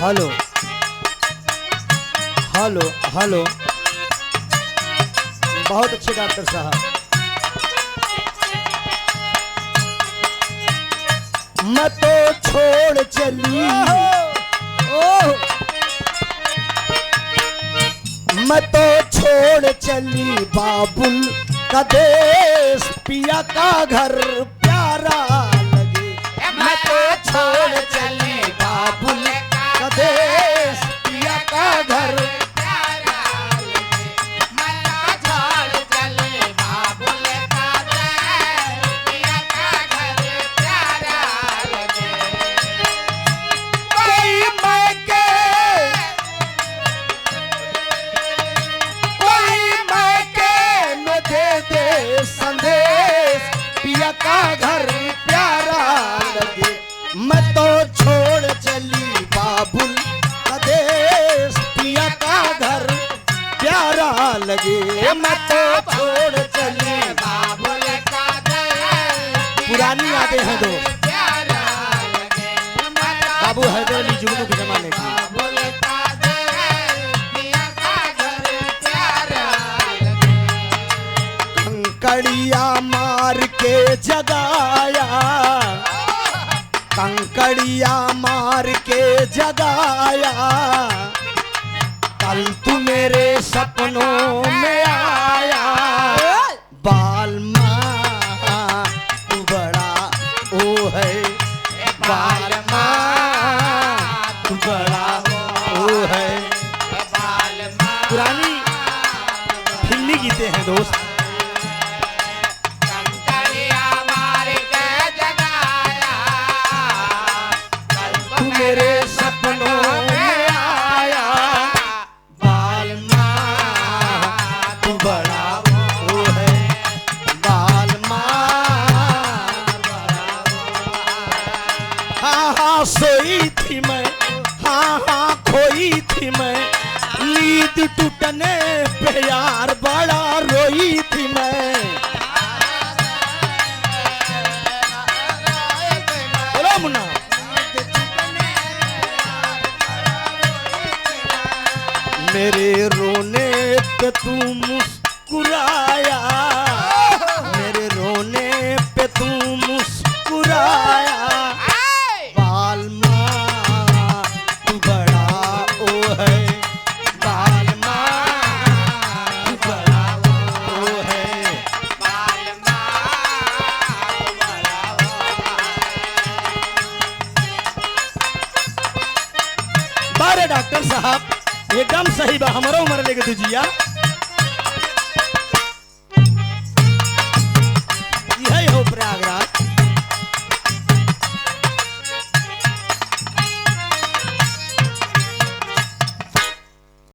Hello hello hello, बहुत अच्छे doctor साहब। मैं तो छोड़ चली, मैं तो छोड़ चली बाबुल का देश, पिया का घर प्यारा लगे। मैं तो छोड़ चली बाबुल का देश, पिया का घर प्यारा लगे। मैं तो छोड़ चली बाबुल का देश, पिया का घर प्यारा लगे। कोई मैके दे संदेश, पिया का घर प्यारा लगे। मैं तो छोड़ चली बाबुल का देश, पिया का घर प्यारा लगे। मैं तो छोड़ चली बाबुल का देश, पुरानी यादें हैं दो बाबू हैदर अली जुगनू के जमाने की। कंकड़िया मार के जगाया, कंकड़िया मार के जगाया, कल तू मेरे सपनों में आया। बाल माँ तू बड़ा ओ है, बाल माँ तू बड़ा ओ है। पुरानी फिल्मी गीतें हैं दोस्त। मेरे सपनों में आया, बाल माँ तू बड़ा वो है, बाल माँ हाँ हाँ सोई थी मैं, हाँ हाँ खोई थी मैं, नींद टूटने पे यार बड़ा रोई थी मैं। बोलो मुन्ना। मेरे रोने पे तू मुस्कुराया, मेरे रोने पे तू मुस्कुराया। बाल माँ तू बड़ा ओ है, बाल माँ तू बड़ा ओ है, बाल माँ तू बड़ा ओ है। बारे डॉक्टर साहब एकदम सही बा, हमारा उम्र लेके तुझिया।